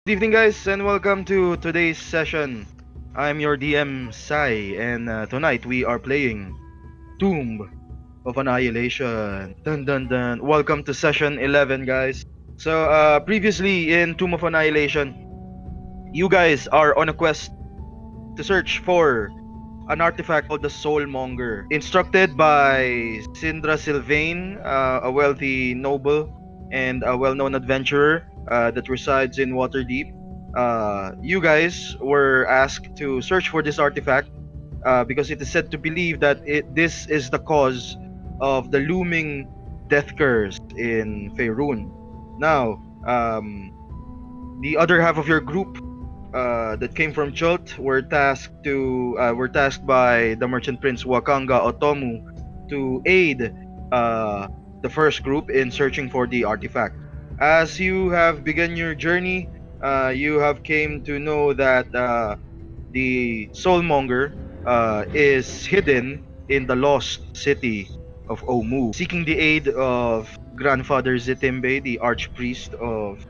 Good evening, guys, and welcome to today's session. I'm your DM Sai, and tonight we are playing Tomb of Annihilation. Dun dun dun. Welcome to session 11, guys. So, previously in Tomb of Annihilation, you guys are on a quest to search for an artifact called the Soulmonger, instructed by Sindra Sylvain, a wealthy noble and a well-known adventurer that resides in Waterdeep. You guys were asked to search for this artifact because it is said to believe that this is the cause of the looming death curse in Faerun. Now, the other half of your group that came from Chult were tasked by the merchant prince Wakanga Otomu to aid uh, the first group in searching for the artifact. As you have begun your journey, you have came to know that the Soulmonger is hidden in the lost city of Omu, seeking the aid of Grandfather Zitimbe, the archpriest of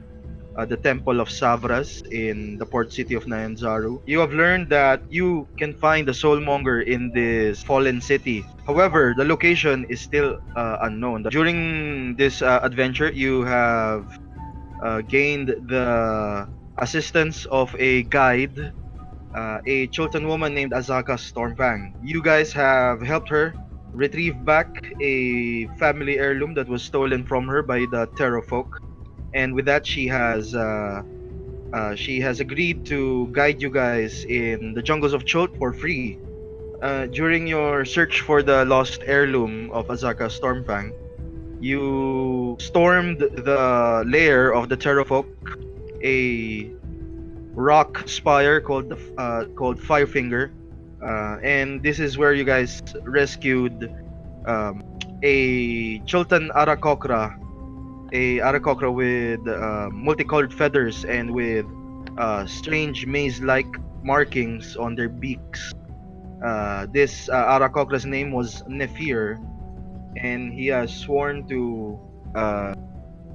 the Temple of Savras in the port city of Nyanzaru. You have learned that you can find the Soulmonger in this fallen city. However, the location is still unknown. During this adventure, you have gained the assistance of a guide, a Chilton woman named Azaka Stormfang. You guys have helped her retrieve back a family heirloom that was stolen from her by the Terror folk, and with that she has agreed to guide you guys in the jungles of Chult for free. During your search for the lost heirloom of Azaka Stormfang, you stormed the lair of the Terrafolk, a rock spire called Firefinger, and this is where you guys rescued a Chultan Arakokra with multicolored feathers and with strange maze-like markings on their beaks. This Arakokra's name was Nephir, and he has sworn to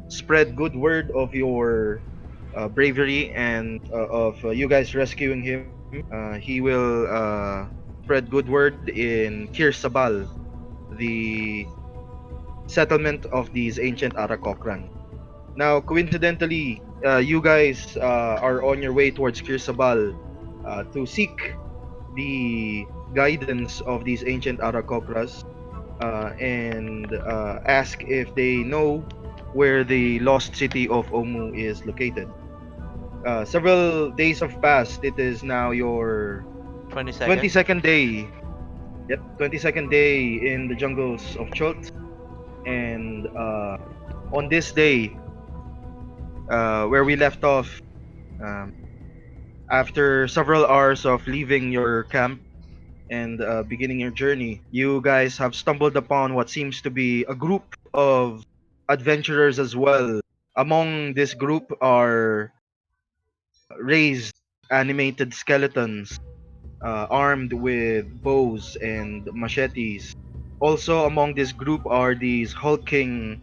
spread good word of your bravery and of you guys rescuing him. He will spread good word in Kir Sibal, the settlement of these ancient Arakokran. Now, coincidentally, you guys are on your way towards Kir Sibal to seek the guidance of these ancient Arakokras and ask if they know where the lost city of Omu is located. Several days have passed. It is now your 22nd. 22nd day. Yep, 22nd day in the jungles of Chult. And on this day, where we left off, um, after several hours of leaving your camp and beginning your journey, you guys have stumbled upon what seems to be a group of adventurers as well. Among this group are raised animated skeletons armed with bows and machetes. Also among this group are these hulking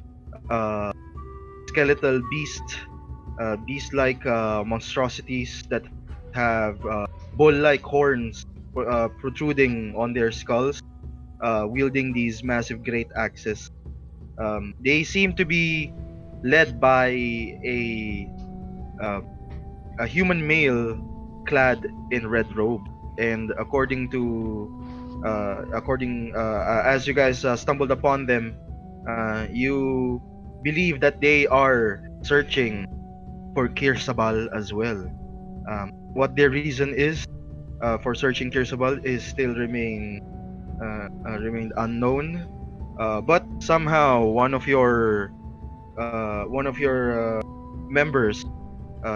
skeletal beast-like monstrosities that have bull-like horns protruding on their skulls, wielding these massive great axes. They seem to be led by a uh, a human male clad in red robe, and according as you guys stumbled upon them, you believe that they are searching for Kir Sabal as well. What their reason is for searching Kir Sabal is still remained unknown. But somehow one of your members,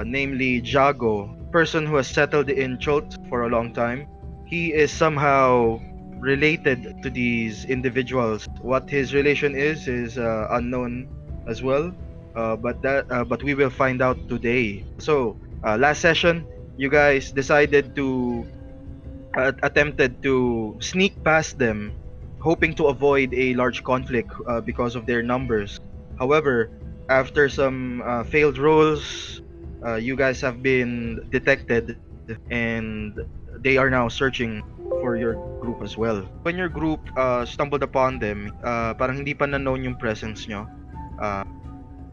namely Jago, person who has settled in Chult for a long time, he is somehow related to these individuals. What his relation is unknown as well. But we will find out today. So last session, you guys decided to attempted to sneak past them, hoping to avoid a large conflict because of their numbers. However, after some failed rolls, you guys have been detected, and they are now searching for your group as well. When your group stumbled upon them, parang hindi pa na-known yung presence nyo. Uh,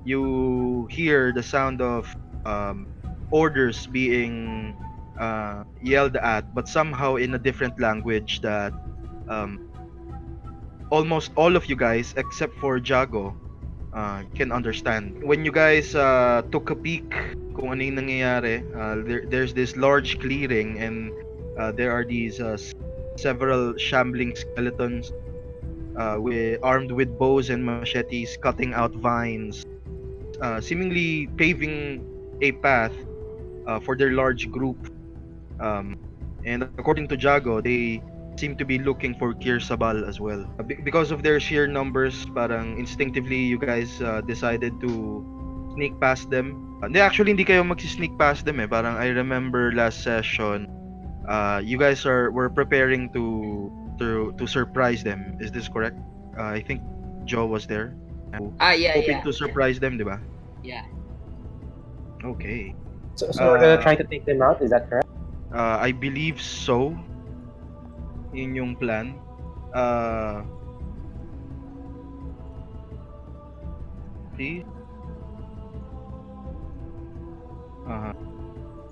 you hear the sound of um, orders being yelled at, but somehow in a different language that um, almost all of you guys, except for Jago, can understand. When you guys took a peek kung ano yung nangyayari, there's this large clearing, and there are these several shambling skeletons armed with bows and machetes, cutting out vines, seemingly paving a path for their large group. And according to Jago, they seem to be looking for Kir Sibal as well. Because of their sheer numbers, parang instinctively you guys decided to sneak past them. Hindi kayo mag-sneak past them eh. Parang I remember last session, you guys were preparing to surprise them. Is this correct? I think Joe was there. Yeah, hoping to surprise them, di ba? Yeah. Okay. So we're gonna try to take them out, is that correct? I believe so. Yun yung plan. See?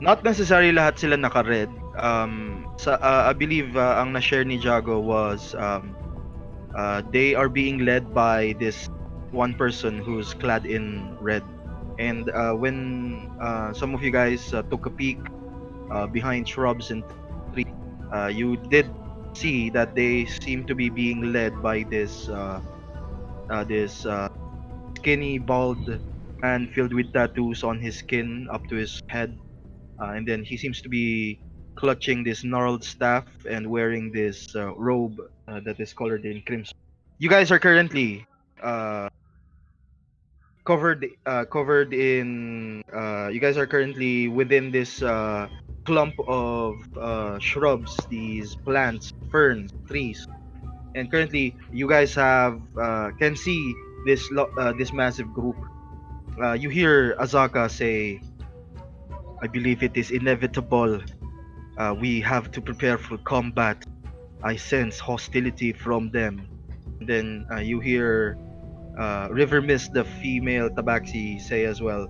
Not necessarily lahat sila naka-red. I believe ang na-share ni Jago was they are being led by this one person who's clad in red. And when some of you guys took a peek behind shrubs and trees, you did see that they seem to be being led by this skinny, bald man filled with tattoos on his skin up to his head. And then he seems to be clutching this gnarled staff and wearing this robe that is colored in crimson. You guys are currently covered in you guys are currently within this clump of shrubs, these plants, ferns, trees, and currently you guys have can see this massive group. You hear Azaka say, "I believe it is inevitable. We have to prepare for combat. I sense hostility from them." And then you hear River Mist, the female tabaxi, say as well,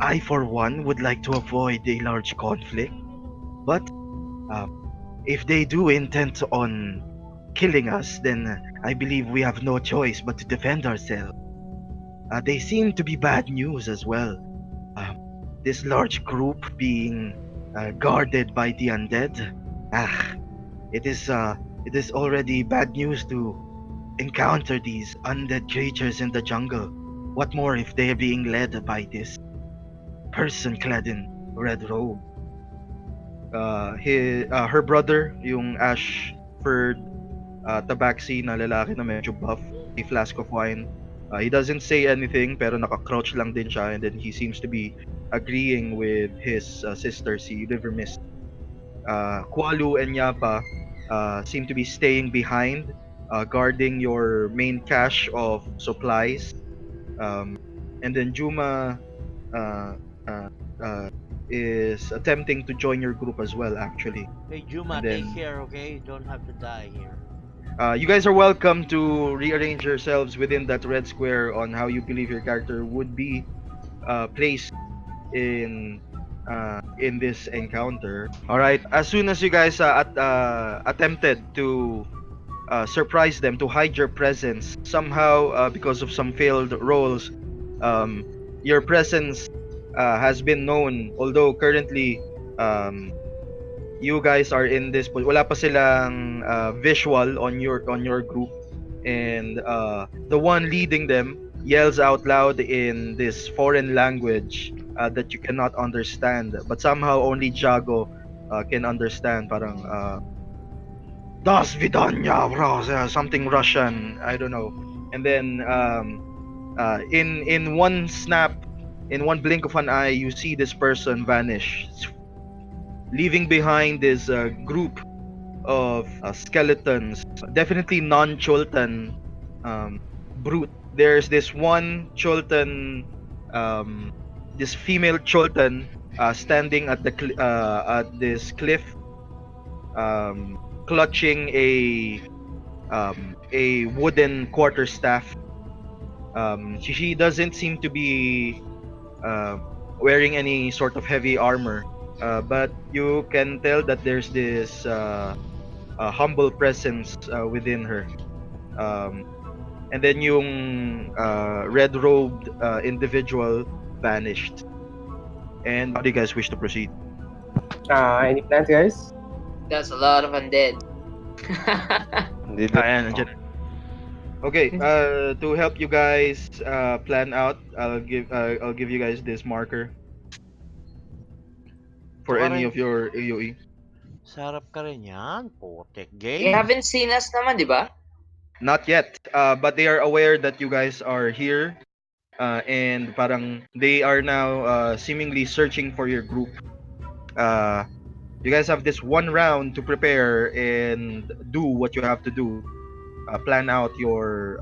"I for one would like to avoid a large conflict, but if they do intend on killing us, then I believe we have no choice but to defend ourselves. They seem to be bad news as well. This large group being guarded by the undead. It is already bad news to encounter these undead creatures in the jungle. What more if they are being led by this person clad in red robe?" Her brother, yung ash-furred tabaxi na lalaki na medyo buff, a flask of wine. He doesn't say anything pero naka-crouch lang din siya, and then he seems to be agreeing with his sister, si River Mist. Kualu and Yapa seem to be staying behind, guarding your main cache of supplies. And then Juma is attempting to join your group as well, actually. Hey Juma, then, take care, okay? You don't have to die here. You guys are welcome to rearrange yourselves within that red square on how you believe your character would be placed in this encounter. All right. As soon as you guys attempted to surprise them, to hide your presence, somehow because of some failed rolls, your presence has been known. Although currently, you guys are in this. Wala pa silang visual on your group, and the one leading them yells out loud in this foreign language that you cannot understand, but somehow only Jago can understand. Parang Das Vidanya, bro, something Russian, I don't know. And then in one snap, in one blink of an eye, you see this person vanish, leaving behind this group of skeletons, definitely non-Choltan brute. There's this one Choltan this female Choltan standing at at this cliff, clutching a wooden quarterstaff. She doesn't seem to be uh, wearing any sort of heavy armor, but you can tell that there's this humble presence within her. Um, and then yung red-robed individual vanished. And how do you guys wish to proceed? Any plans, guys? That's a lot of undead. Ayan, nandiyan. Okay, to help you guys plan out, I'll give you guys this marker for Baka any rin- of your AoE. Sarap ka rin yan. Putek You game. haven't seen us naman, di ba? Not yet, but they are aware that you guys are here, and parang they are now seemingly searching for your group. You guys have this one round to prepare and do what you have to do. Plan out your.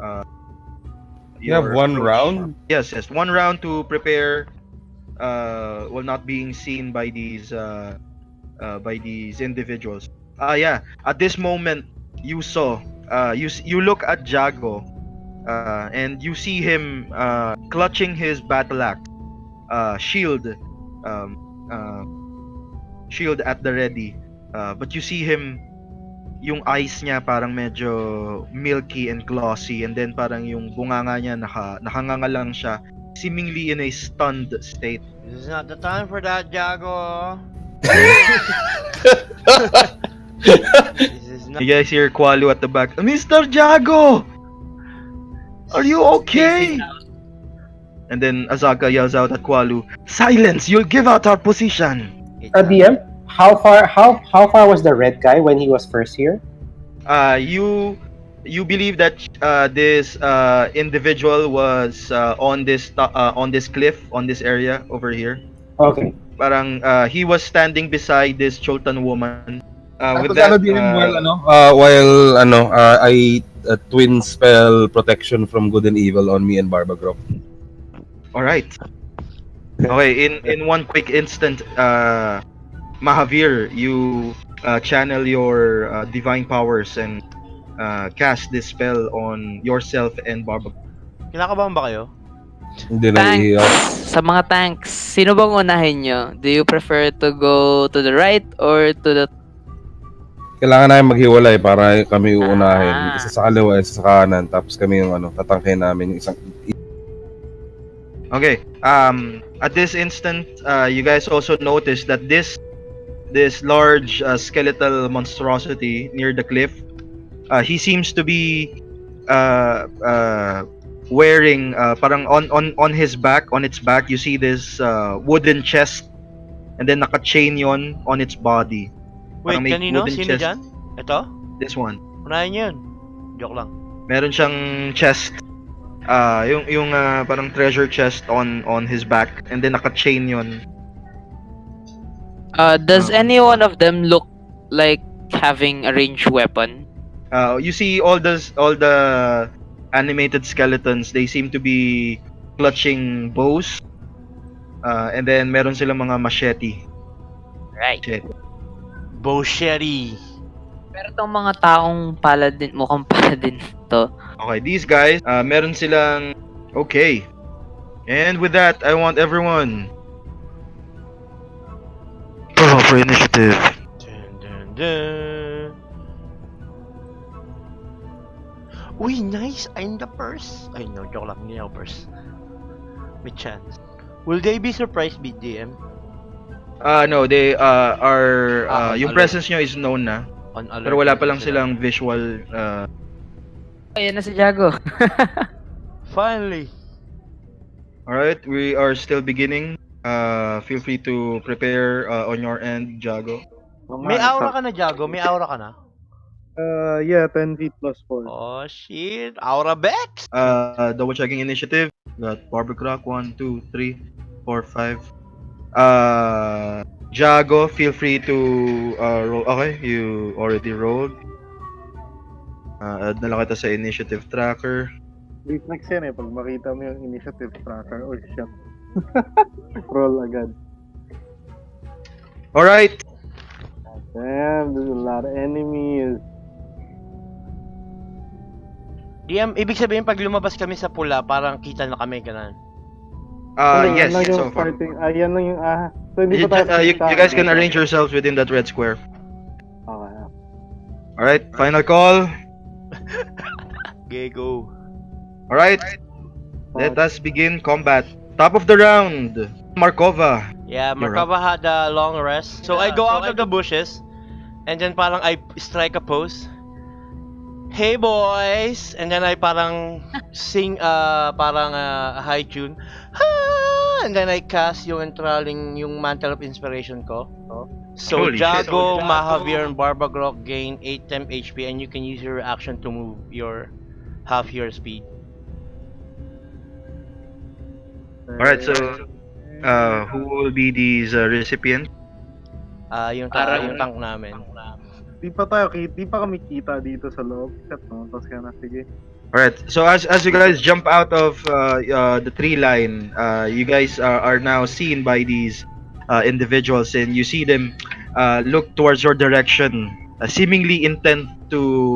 You have one approach. round? Yes, one round to prepare. While not being seen by these individuals. Yeah. At this moment, you saw. You look at Jago, and you see him clutching his battle axe, shield, shield at the ready. But you see him, yung eyes niya parang medyo milky and glossy, and then parang yung bunganga niya nakanganga lang siya, seemingly in a stunned state. This is not the time for that, Jago. This is not. You guys hear Qualu at the back, Mr. Jago! Are you okay? And then Azaka yells out at Qualu, silence! You'll give out our position! DM, how far was the red guy when he was first here? You believe that this individual was on this cliff, on this area over here. Okay. Parang he was standing beside this Choltan woman. With Tapos that, I twin spell protection from good and evil on me and Barbagro. all right. Okay, in one quick instant, Mahavir, you channel your divine powers and cast this spell on yourself and Barbagro. Kinakabahan ba kayo? Hindi na Tanks. iiyak. Sa mga tanks, sino bang unahin nyo? Do you prefer to go to the right or to the... Kailangan namin maghiwalay para kami uunahin. Ah. Isa sa kaliwa, isa sa kanan. Tapos kami yung tatangkayin namin yung isang... Okay. At this instant, you guys also notice that this large skeletal monstrosity near the cliff, he seems to be wearing parang on its back you see this wooden chest, and then naka-chain yon on its body. Wait, Parang may kanino? wooden Sino chest. dyan? Ito? This one. Unahin yun. Joke lang. Meron siyang chest, yung parang treasure chest on his back, and then naka-chain yon. does any one of them look like having a ranged weapon? You see all the animated skeletons, they seem to be clutching bows, and then meron silang mga machete. Right. Bosherry. Pero tong mga taong paladin, mukhang paladin to. Okay, these guys, meron silang... Okay. And with that, I want everyone... Roll for initiative. Dun, dun, dun. Uy, nice! I'm the first. Ay, no, joke lang. Hindi ako first. May chance. Will they be surprised, BDM? No, they are... yung alert. presence nyo is known na. On alert. Pero wala pa lang sila. silang visual... Ayan na si Jago. Finally! Alright, we are still beginning. Feel free to prepare on your end, Jago. May aura ka na, Jago? May aura ka na? Yeah, 10 feet plus 4. Oh, shit! Aura Bex! Double checking initiative. Got Barber Clock, 1, 2, 3, 4, 5. Jago, feel free to roll. Okay, you already rolled. Add na lang kita sa initiative tracker. Reflex yan eh, pag makita mo yung initiative tracker, oh shit. Roll agad. Alright. Damn, there's a lot of enemies. DM, ibig sabihin pag lumabas kami sa pula, parang kita na kami, ganun. Hindi, yan Yes, lang yung so far. starting. Yan lang yung So, hindi You, pa tayo you kita. guys can arrange yourselves within that red square. Okay. Alright, final call. Okay, go. Alright, let us begin combat. Top of the round, Markova. Yeah, You're Markova had a long rest. So I go out of the bushes, and then parang I strike a pose. Hey boys! And then I parang sing parang a high tune. Ah! And then I cast yung entraling yung Mantle of Inspiration ko. So Holy shit. Jago, Mahavir, and Barbagrok gain 8 temp HP and you can use your action to move your half your speed. Alright, so who will be these recipients? Yung tank namin. Di pa kami kita dito sa loob. Tapos ka na, sige. Alright, so as you guys jump out of the tree line, you guys are now seen by these individuals, and you see them look towards your direction, seemingly intent to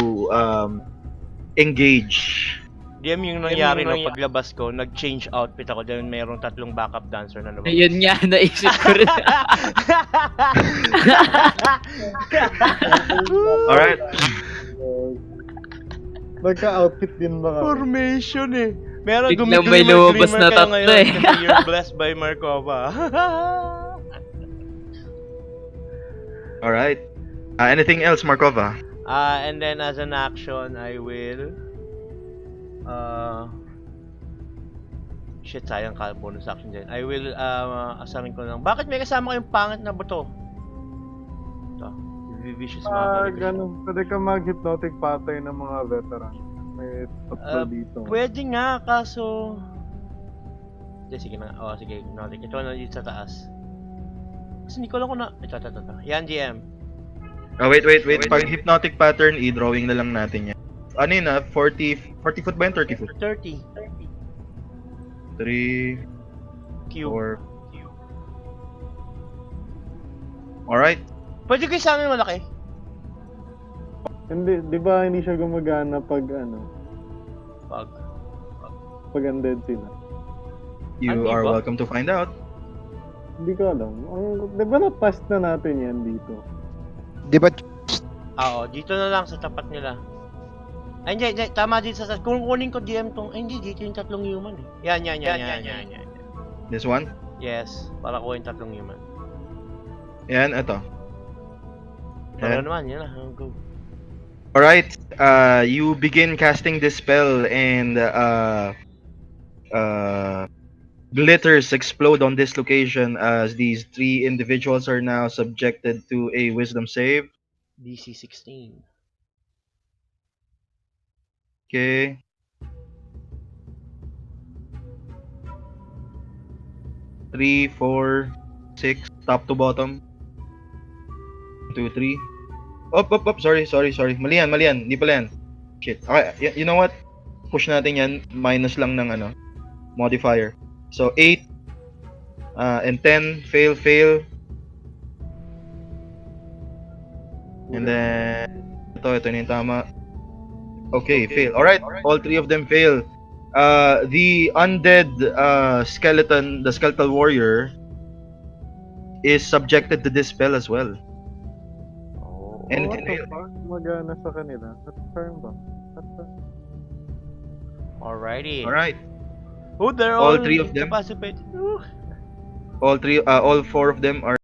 engage. DM yung nangyari no, paglabas ko, nag-change outfit ako dahil mayroong 3 backup dancer na lumabas. Ayun nga, naisip ko rin. Alright. Nagka-outfit din ba kami? Formation eh. Meron Biglang may lumabas na tatlo eh. Kasi you're blessed by Markova. Alright. Anything else, Markova? And then as an action, I will shit, sayang ka bonus action din. I will asarin ko lang. Bakit may kasama kayong pangit na buto? Ito. Vicious Mother. Ganun. Pwede ka mag-hypnotic pattern ng mga veteran. May tatlo dito. Pwede nga, kaso sige na. Sige, hypnotic. Ito na dito sa taas. Kasi hindi ko lang kung na... Ito. Yan, GM. Wait. Pag hypnotic pattern, i-drawing na lang natin yan. Ano yun 40 foot ba yun? 30 foot? 30. 3, Cube. 4. Alright. Pwede kayo sa amin malaki? Hindi, di ba hindi siya gumagana pag pag undead sila? You are welcome to find out. Hindi ko alam. Di ba na-test na natin yan dito? Di ba Oo, dito na lang sa tapat nila. Ay, hindi, tama dito sa... Kung kunin ko DM tong... Ay, hindi, dito yung 3 human eh. Yan. This one? Yes, para kunin 3 human. Yan, ito. Para naman, yan na. Go. Alright, you begin casting this spell and glitters explode on this location as these 3 individuals are now subjected to a wisdom save. DC 16. Okay. Three, 4, 6, top to bottom. 2, 3. Up. Sorry. Mali yan. Hindi pala yan. Shit. Okay, you know what? Push natin yan. Minus lang ng modifier. So, 8 and 10. Fail. And then, ito na yung tama. Okay, fail. Alright, all 3 of them fail. The undead skeleton, the skeletal warrior, is subjected to this spell as well. And What it the failed. fuck? Magana sa kanila. Confirm ba? Alrighty. Alright, Oh, they're All all 3 of them? incapacitated. all 4 of them are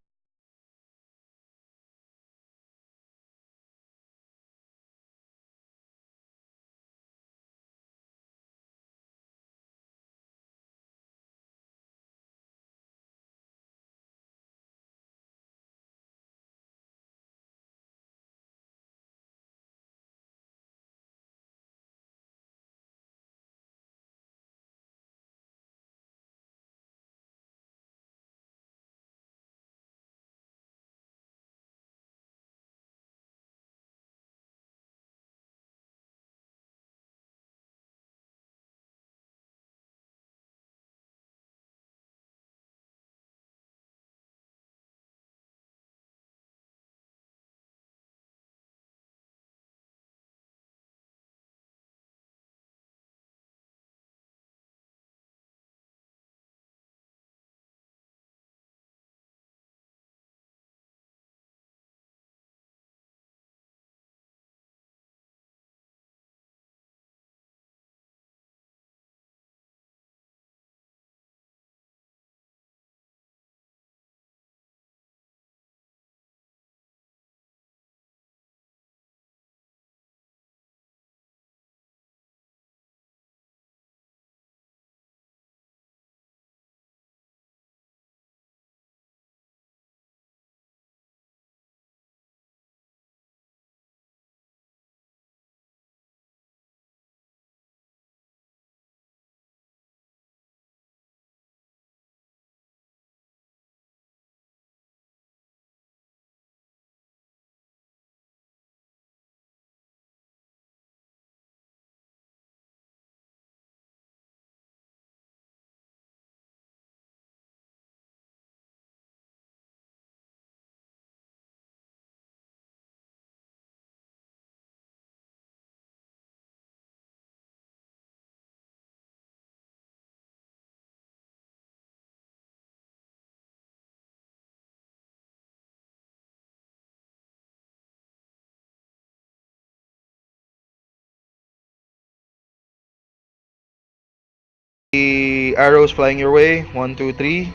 arrows flying your way. 1, 2, 3.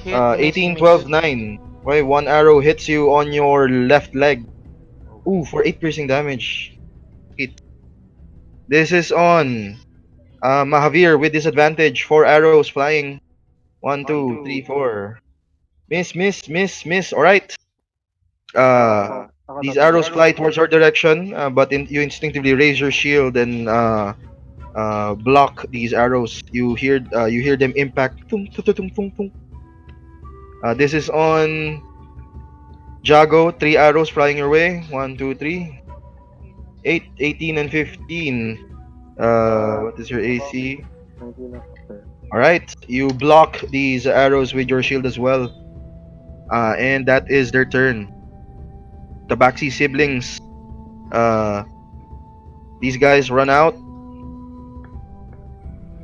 Hit, miss, 18, miss. 12, 9. Okay, one arrow hits you on your left leg. Ooh, for 8 piercing damage. This is on Mahavir with disadvantage. 4 arrows flying. 1, 2, 3, 4. Miss, miss, miss, miss. Alright. Ako These na to. arrows fly towards your direction, but you instinctively raise your shield and block these arrows. You hear them impact. Tung, tung, tung, tung, tung, tung. This is on Jago. 3 arrows flying your way. 1, 2, 3. 8, 18, and 15. What is your AC? Hindi na fair. Alright, you block these arrows with your shield as well. And that is their turn. Tabaxi siblings. These guys run out.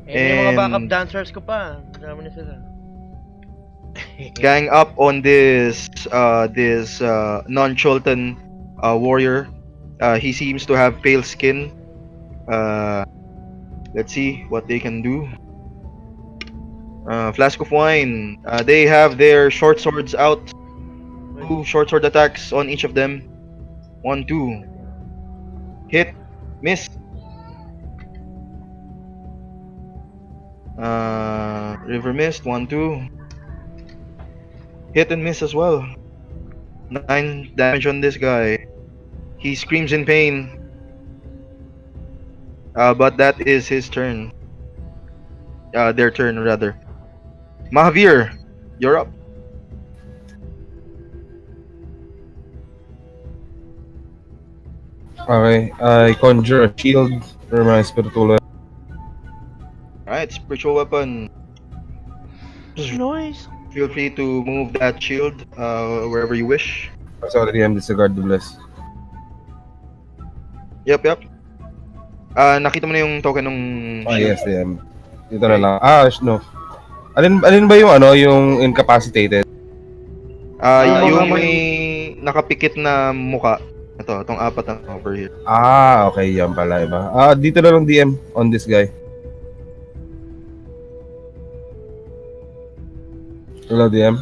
Eh, yung mga backup And- dancers ko pa. Dami na sila. Gang up on this non-Cholton warrior. He seems to have pale skin. Let's see what they can do. Flask of wine. They have their short swords out. 2 short sword attacks on each of them. 1, 2. Hit. Miss. River Mist. 1, 2. Hit and miss as well. 9 damage on this guy. He screams in pain. But that is his turn. Their turn rather. Mahavir, you're up. Okay, I conjure a shield for my spiritual weapon. Alright, spiritual weapon. Noise. Feel free to move that shield wherever you wish. Sorry, DM, disregard the bless. Yep. Nakita mo na yung token ng Ah, shield. yes, DM. Dito na lang. No. Alin ba yung yung incapacitated? Yung may nakapikit na muka. Itong 4 na over here. Ah, okay, yan pala iba. Dito na lang DM on this guy. Hello, DM.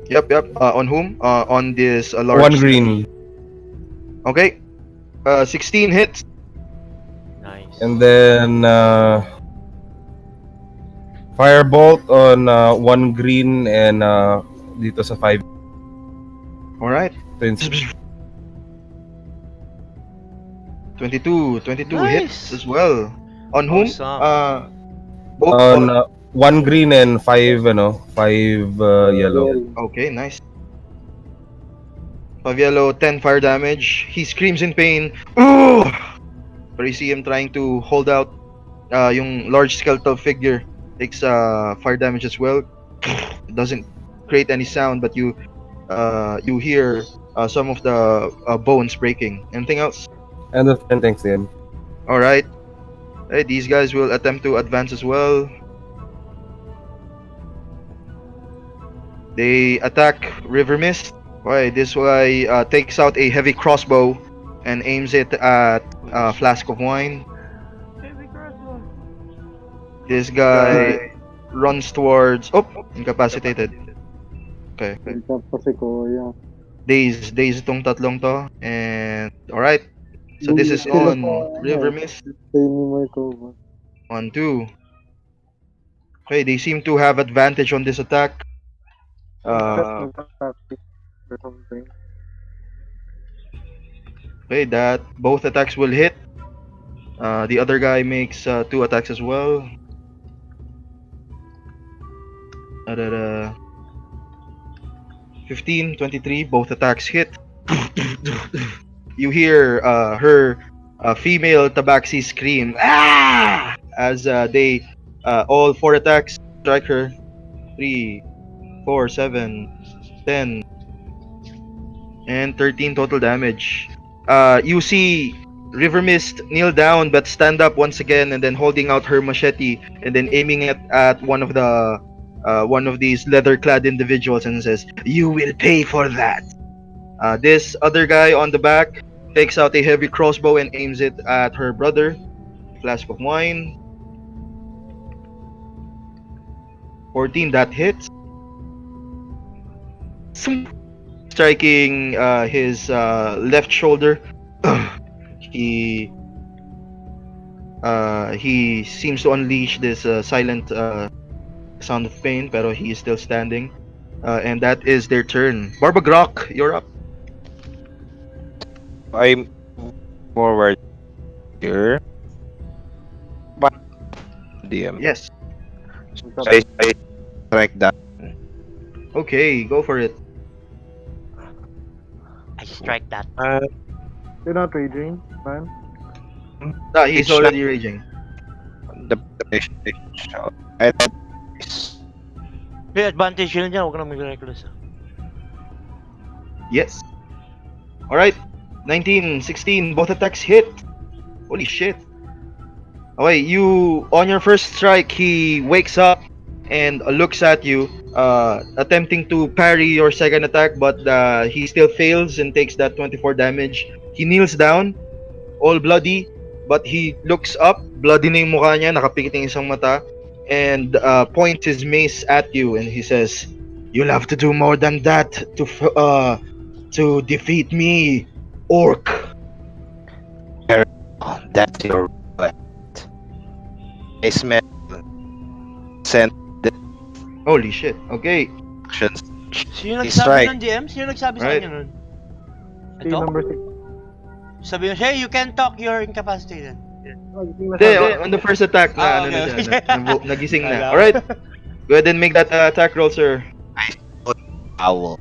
Yep. On whom? On this large. 1 green. Okay. 16 hits. Nice. And then, firebolt on 1 green and dito sa 5. Alright. Twins. 22 Nice. hits as well. On whom? Awesome. Both On 1 green and 5 yellow. Okay, nice. 5 yellow, 10 fire damage. He screams in pain. Ooh! But you see him trying to hold out. Yung large skeletal figure takes fire damage as well. It doesn't create any sound, but you hear some of the bones breaking. Anything else? End of turn, thanks, DM. Alright. Hey, these guys will attempt to advance as well. They attack River Mist. Okay, this guy takes out a heavy crossbow and aims it at Flask of Wine. This guy runs towards... Oh! Incapacitated. Okay. Ito pa si Kuya. Daze itong tatlong to. And... Alright. So this is on River Mist. Stay ni Marco. 1, 2. Okay, they seem to have advantage on this attack. Okay, that both attacks will hit. The other guy makes 2 attacks as well. 15, 23, both attacks hit. You hear her female tabaxi scream, "Ah!" as they all 4 attacks strike her. 3, 4, 7, 10, and 13 total damage. You see River Mist kneel down but stand up once again and then holding out her machete and then aiming it at one of these leather-clad individuals and says, "You will pay for that." This other guy on the back takes out a heavy crossbow and aims it at her brother. Flask of Wine. 14, that hits. Striking his left shoulder. he seems to unleash this silent sound of pain, pero he is still standing. And that is their turn. Barbagrok, you're up. I'm forward here. But DM. Yes. So I strike that. Okay, go for it. I strike that. You're not raging, man. Ah, he's It's already raging. The I May advantage yun dyan, huwag ka nang mag-reckless. Yes. Alright. 19, 16, both attacks hit. Holy shit. Okay, you, on your first strike, he wakes up and looks at you, attempting to parry your second attack, but he still fails and takes that 24 damage. He kneels down, all bloody, but he looks up, bloody na yung mukha niya, nakapikit yung isang mata, and points his mace at you, and he says, "You'll have to do more than that to defeat me, orc." that's your right. I smell sent Holy shit. Okay. actions. Sino He's nagsabi right. ng DM? Sino nagsabi sa Right. kanya nun? Team Ito? number 6. Sabi mo siya, "Hey, you can talk, you're incapacitated." Hindi, on the first attack na, Ah, okay, siya, okay. nagising Kala na. ko. Alright. Go ahead and make that attack roll, sir. Owl.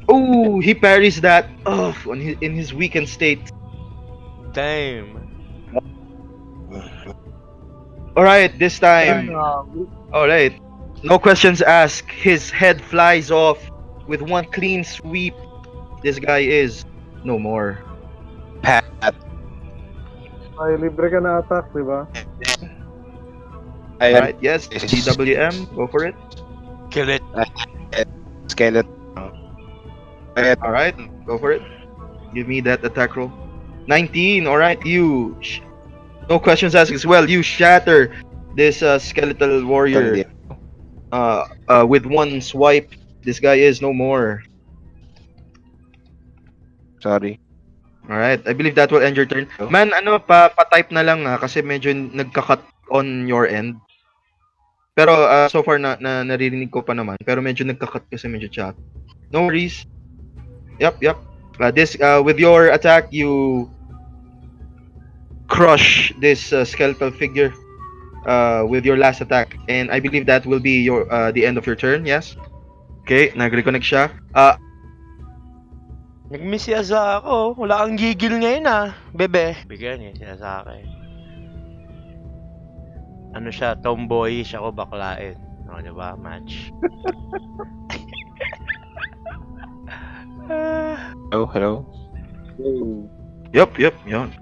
Oh, he parries that in his weakened state. Damn. Alright, this time. Alright. No questions asked. His head flies off with one clean sweep. This guy is no more. Pat. Ay, libre ka na attack, di ba? I Alright, yes. GWM, go for it. Kill it. skeleton. Alright, go for it. Give me that attack roll. 19, alright. You. No questions asked as well. You shatter this skeletal warrior with one swipe. This guy is no more. Sorry. Alright, I believe that will end your turn. Man, pa-type na lang kasi medyo nagka-cut on your end. Pero so far naririnig ko pa naman. Pero medyo nagka-cut kasi medyo chat. No worries. Yep. This with your attack, you crush this skeletal figure with your last attack. And I believe that will be your the end of your turn, yes? Okay, nag-reconnect siya. Nag-miss si Aza ako. Wala kang gigil ngayon bebe. Bigyan niya si Aza Ano siya, tomboyish ako baklain. O, diba? Match. Hello. Yup, yun.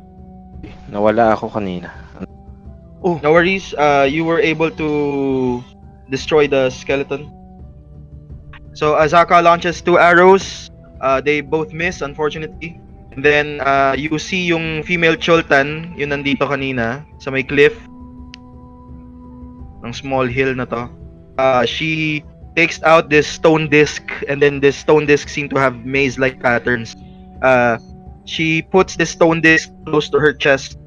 Nawala ako kanina. No worries. You were able to destroy the skeleton. So Azaka launches 2 arrows. They both miss, unfortunately. And then you see yung female Choltan, yun nandito kanina sa may cliff. Ng small hill na to. She takes out this stone disc, and then this stone disc seem to have maze-like patterns. She puts this stone disc close to her chest,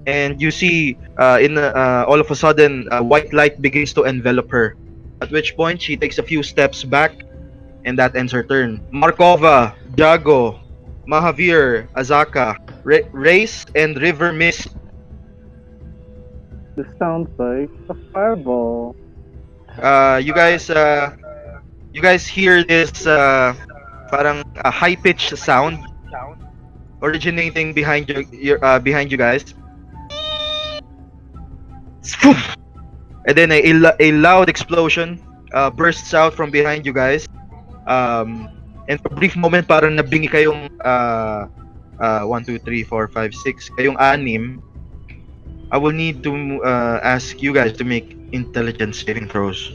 and you see all of a sudden white light begins to envelop her. At which point she takes a few steps back, and that ends her turn. Markova, Jago, Mahavir, Azaka, Race, and River Mist. This sounds like a fireball. You guys hear this parang a high-pitched sound originating behind behind you guys. And then a loud explosion bursts out from behind you guys. And for a brief moment parang nabingi kayong 1, 2, 3, 4, 5, 6 kayong 6. I will need to ask you guys to make intelligence saving throws.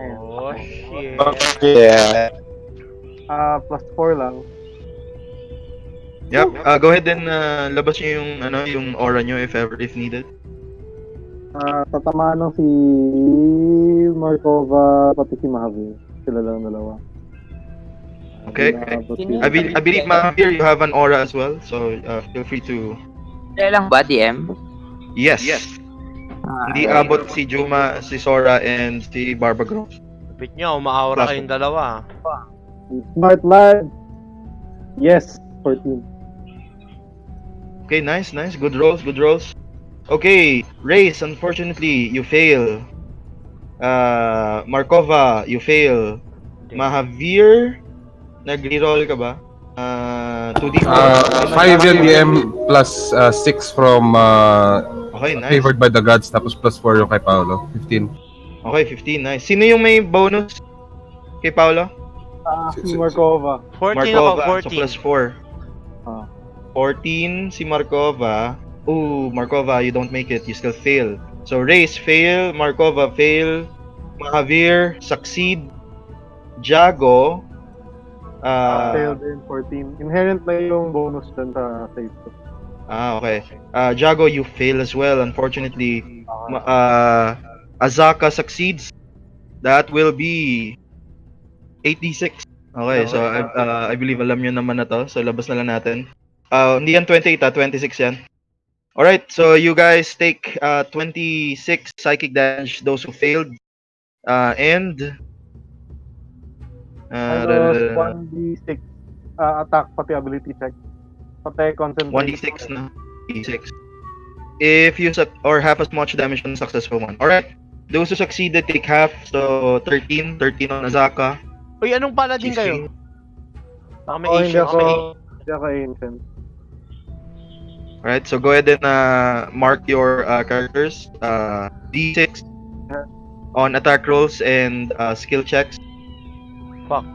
Oh, shit. Yeah. +4 lang. Yep. Go ahead and labas niyo yung yung aura niyo if needed. Tatamaan ng si Markova pati si Mahavir. Sila lang dalawa. Okay. I believe, Mahavir, you have an aura as well, so feel free to... Kaya lang ba, DM? Yes. Hindi abot si Juma, si Sora, and si Barbara Gross. Kapit nyo, umaaura kayong dalawa. Smart lad. Yes, 14. Okay, nice. Good rolls. Okay, Race, unfortunately, you fail. Markova, you fail. Mahavir, nag-reroll ka ba? 2d4. 5 yan DM plus 6 from Okay, nice. favored by the gods, tapos plus 4 yung kay Paolo. 15. Okay, 15, nice. Sino yung may bonus kay Paolo? Si Markova. 14 Markova, ako, so 14. plus 4. Ah. 14 si Markova. Ooh, Markova, you don't make it. You still fail. So, Race, fail. Markova, fail. Mahavir, succeed. Jago, Fail din, 14. Inherent na yung bonus dyan sa save ko. okay. Jago, you fail as well, unfortunately. Azaka succeeds. That will be 8d6. Okay, so I believe alam nyo naman na to. So, labas na lang natin. Hindi yan 28, 26 yan. Alright, so you guys take 26 psychic damage, those who failed. And... Minus 1d6 attack pati ability check. Pati concentration. 1d6 na. D6. If you or half as much damage on the successful one. Alright. Those who succeeded take half. So 13 on Azaka. Uy, anong paladin kayo? Baka may Hindi Asian. ako ancient. Alright, so go ahead and mark your characters. D6 on attack rolls and skill checks. Fuck.